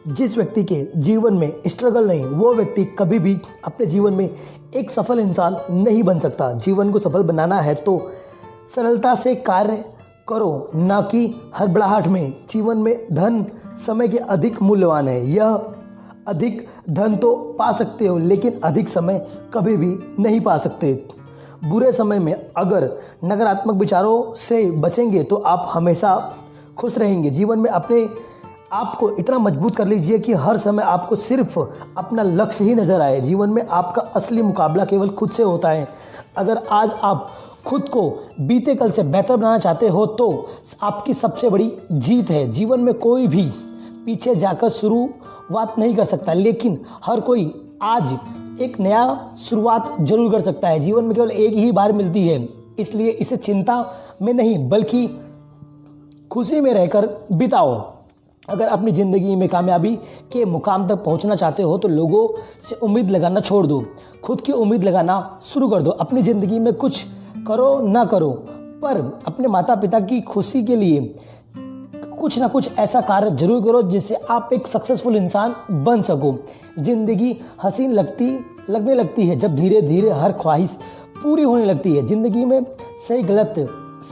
जिस व्यक्ति के जीवन में स्ट्रगल नहीं, वो व्यक्ति कभी भी अपने जीवन में एक सफल इंसान नहीं बन सकता। जीवन को सफल बनाना है तो सरलता से कार्य करो, ना कि हड़बड़ाहट में। जीवन में धन समय के अधिक मूल्यवान है। यह अधिक धन तो पा सकते हो, लेकिन अधिक समय कभी भी नहीं पा सकते। बुरे समय में अगर नकारात्मक विचारों से बचेंगे तो आप हमेशा खुश रहेंगे। जीवन में अपने आप को इतना मजबूत कर लीजिए कि हर समय आपको सिर्फ अपना लक्ष्य ही नजर आए। जीवन में आपका असली मुकाबला केवल खुद से होता है। अगर आज आप खुद को बीते कल से बेहतर बनाना चाहते हो तो आपकी सबसे बड़ी जीत है। जीवन में कोई भी पीछे जाकर शुरुआत नहीं कर सकता, लेकिन हर कोई आज एक नया शुरुआत जरूर कर सकता है। जीवन में केवल एक ही बार मिलती है, इसलिए इसे चिंता में नहीं बल्कि खुशी में रहकर बिताओ। अगर अपनी ज़िंदगी में कामयाबी के मुकाम तक पहुंचना चाहते हो तो लोगों से उम्मीद लगाना छोड़ दो, खुद की उम्मीद लगाना शुरू कर दो। अपनी ज़िंदगी में कुछ करो ना करो, पर अपने माता पिता की खुशी के लिए कुछ ना कुछ ऐसा कार्य जरूर करो जिससे आप एक सक्सेसफुल इंसान बन सको। ज़िंदगी हसीन लगने लगती है जब धीरे धीरे हर ख्वाहिश पूरी होने लगती है। ज़िंदगी में सही गलत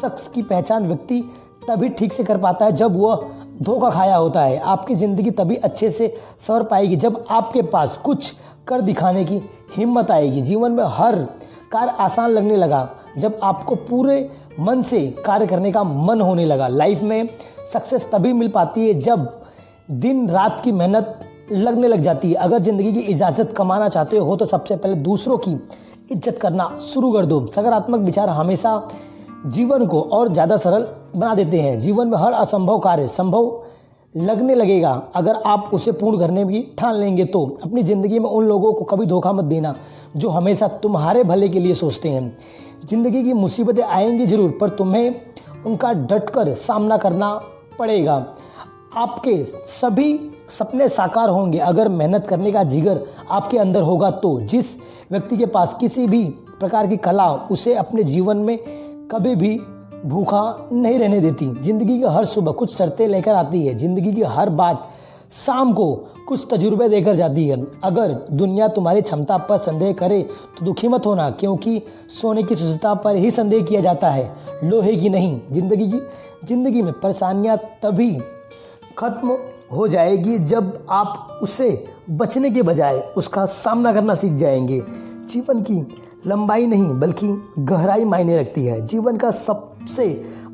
शख्स की पहचान व्यक्ति तभी ठीक से कर पाता है जब वह धोखा खाया होता है। आपकी ज़िंदगी तभी अच्छे से सवर पाएगी जब आपके पास कुछ कर दिखाने की हिम्मत आएगी। जीवन में हर कार्य आसान लगने लगा जब आपको पूरे मन से कार्य करने का मन होने लगा। लाइफ में सक्सेस तभी मिल पाती है जब दिन रात की मेहनत लगने लग जाती है। अगर ज़िंदगी की इजाज़त कमाना चाहते हो तो सबसे पहले दूसरों की इज्जत करना शुरू कर दो। सकारात्मक विचार हमेशा जीवन को और ज़्यादा सरल बना देते हैं। जीवन में हर असंभव कार्य संभव लगने लगेगा अगर आप उसे पूर्ण करने की ठान लेंगे तो। अपनी ज़िंदगी में उन लोगों को कभी धोखा मत देना जो हमेशा तुम्हारे भले के लिए सोचते हैं। ज़िंदगी की मुसीबतें आएंगी जरूर, पर तुम्हें उनका डटकर सामना करना पड़ेगा। आपके सभी सपने साकार होंगे अगर मेहनत करने का जिगर आपके अंदर होगा तो। जिस व्यक्ति के पास किसी भी प्रकार की कला उसे अपने जीवन में कभी भी भूखा नहीं रहने देती। ज़िंदगी की हर सुबह कुछ शर्तें लेकर आती है। ज़िंदगी की हर बात शाम को कुछ तजुर्बे देकर जाती है। अगर दुनिया तुम्हारी क्षमता पर संदेह करे तो दुखी मत होना, क्योंकि सोने की शुद्धता पर ही संदेह किया जाता है, लोहे की नहीं। ज़िंदगी में परेशानियाँ तभी खत्म हो जाएगी जब आप उससे बचने के बजाय उसका सामना करना सीख जाएंगे। जीवन की लंबाई नहीं बल्कि गहराई मायने रखती है। जीवन का सबसे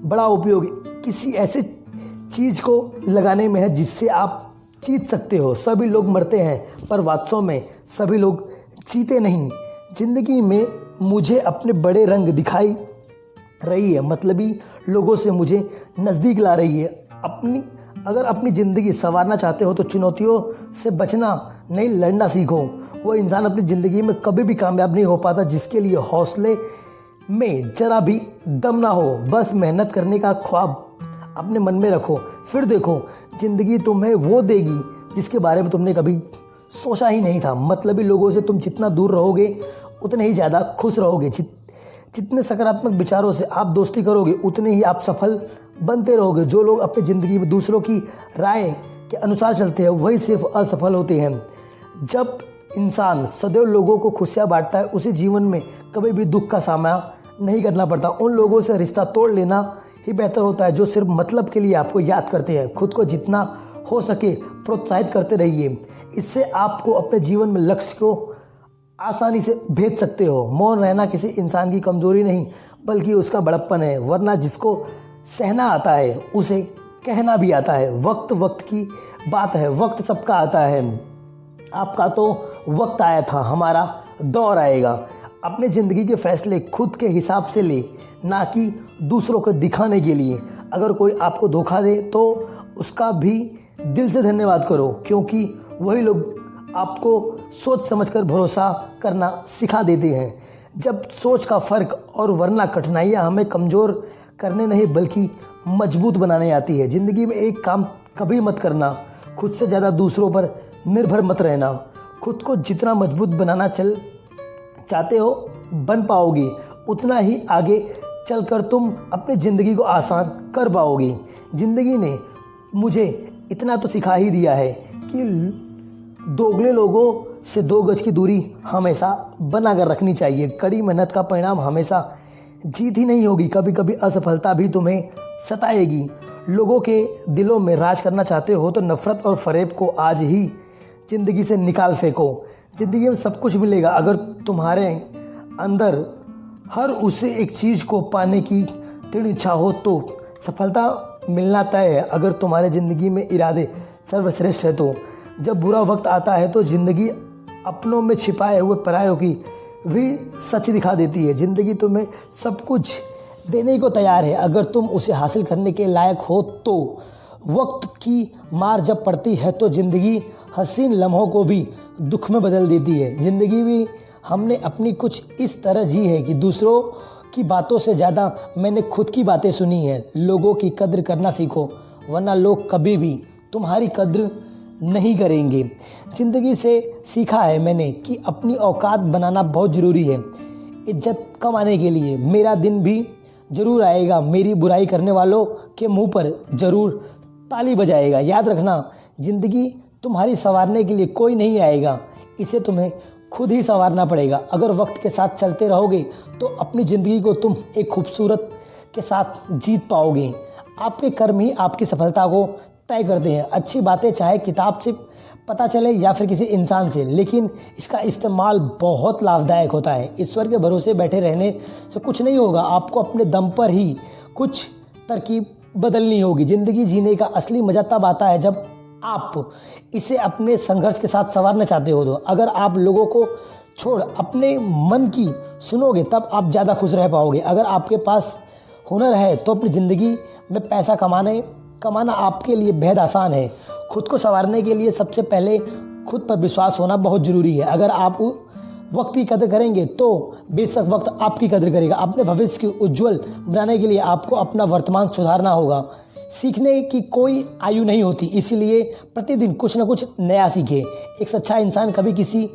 बड़ा उपयोग किसी ऐसे चीज़ को लगाने में है जिससे आप जीत सकते हो। सभी लोग मरते हैं पर वास्तव में सभी लोग जीते नहीं। ज़िंदगी में मुझे अपने बड़े रंग दिखाई रही है, मतलबी लोगों से मुझे नज़दीक ला रही है। अगर अपनी ज़िंदगी संवारना चाहते हो तो चुनौतियों से बचना नहीं, लड़ना सीखो। वो इंसान अपनी ज़िंदगी में कभी भी कामयाब नहीं हो पाता जिसके लिए हौसले में जरा भी दम ना हो। बस मेहनत करने का ख्वाब अपने मन में रखो, फिर देखो ज़िंदगी तुम्हें वो देगी जिसके बारे में तुमने कभी सोचा ही नहीं था। मतलबी लोगों से तुम जितना दूर रहोगे उतने ही ज़्यादा खुश रहोगे। जितने सकारात्मक विचारों से आप दोस्ती करोगे उतने ही आप सफल बनते रहोगे। जो लोग अपनी ज़िंदगी में दूसरों की राय के अनुसार चलते हैं वही सिर्फ असफल होते हैं। जब इंसान सदैव लोगों को खुशियाँ बांटता है उसे जीवन में कभी भी दुख का सामना नहीं करना पड़ता। उन लोगों से रिश्ता तोड़ लेना ही बेहतर होता है जो सिर्फ मतलब के लिए आपको याद करते हैं। खुद को जितना हो सके प्रोत्साहित करते रहिए, इससे आपको अपने जीवन में लक्ष्य को आसानी से भेज सकते हो। मौन रहना किसी इंसान की कमजोरी नहीं बल्कि उसका बड़प्पन है, वरना जिसको सहना आता है उसे कहना भी आता है। वक्त की बात है, वक्त सबका आता है। आपका तो वक्त आया था, हमारा दौर आएगा। अपने ज़िंदगी के फैसले खुद के हिसाब से ले, ना कि दूसरों को दिखाने के लिए। अगर कोई आपको धोखा दे तो उसका भी दिल से धन्यवाद करो, क्योंकि वही लोग आपको सोच समझकर भरोसा करना सिखा देते हैं। जब सोच का फ़र्क और वरना कठिनाइयाँ हमें कमज़ोर करने नहीं बल्कि मजबूत बनाने आती है। ज़िंदगी में एक काम कभी मत करना, खुद से ज़्यादा दूसरों पर निर्भर मत रहना। खुद को जितना मजबूत बनाना चाहते हो बन पाओगे, उतना ही आगे चलकर तुम अपनी ज़िंदगी को आसान कर पाओगे। ज़िंदगी ने मुझे इतना तो सिखा ही दिया है कि दोगले लोगों से 2 गज की दूरी हमेशा बना कर रखनी चाहिए। कड़ी मेहनत का परिणाम हमेशा जीत ही नहीं होगी, कभी कभी असफलता भी तुम्हें सताएगी। लोगों के दिलों में राज करना चाहते हो तो नफ़रत और फरेब को आज ही ज़िंदगी से निकाल फेंको। ज़िंदगी में सब कुछ मिलेगा अगर तुम्हारे अंदर हर उसे एक चीज़ को पाने की दृढ़ इच्छा हो तो सफलता मिलना तय है। अगर तुम्हारे ज़िंदगी में इरादे सर्वश्रेष्ठ है तो जब बुरा वक्त आता है तो ज़िंदगी अपनों में छिपाए हुए परायों की भी सच दिखा देती है। ज़िंदगी तुम्हें सब कुछ देने को तैयार है अगर तुम उसे हासिल करने के लायक हो तो। वक्त की मार जब पड़ती है तो ज़िंदगी हसीन लम्हों को भी दुख में बदल देती है। ज़िंदगी भी हमने अपनी कुछ इस तरह जी है कि दूसरों की बातों से ज़्यादा मैंने खुद की बातें सुनी है। लोगों की कद्र करना सीखो वरना लोग कभी भी तुम्हारी कद्र नहीं करेंगे। ज़िंदगी से सीखा है मैंने कि अपनी औकात बनाना बहुत ज़रूरी है इज्जत कमाने के लिए। मेरा दिन भी ज़रूर आएगा, मेरी बुराई करने वालों के मुंह पर ज़रूर ताली बजाएगा। याद रखना, ज़िंदगी तुम्हारी संवारने के लिए कोई नहीं आएगा, इसे तुम्हें खुद ही संवारना पड़ेगा। अगर वक्त के साथ चलते रहोगे तो अपनी ज़िंदगी को तुम एक खूबसूरत के साथ जीत पाओगे। आपके कर्म ही आपकी सफलता को तय करते हैं। अच्छी बातें चाहे किताब से पता चले या फिर किसी इंसान से, लेकिन इसका इस्तेमाल बहुत लाभदायक होता है। ईश्वर के भरोसे बैठे रहने से कुछ नहीं होगा, आपको अपने दम पर ही कुछ तरकीब बदलनी होगी। ज़िंदगी जीने का असली मज़ा तब आता है जब आप इसे अपने संघर्ष के साथ संवारना चाहते हो। तो अगर आप लोगों को छोड़ अपने मन की सुनोगे तब आप ज़्यादा खुश रह पाओगे। अगर आपके पास हुनर है तो अपनी ज़िंदगी में पैसा कमाना आपके लिए बेहद आसान है। खुद को संवारने के लिए सबसे पहले खुद पर विश्वास होना बहुत ज़रूरी है। अगर आप वक्त की कदर करेंगे तो बेशक वक्त आपकी कदर करेगा। अपने भविष्य की उज्जवल बनाने के लिए आपको अपना वर्तमान सुधारना होगा। सीखने की कोई आयु नहीं होती, इसीलिए प्रतिदिन कुछ न कुछ नया सीखें। एक सच्चा इंसान कभी किसी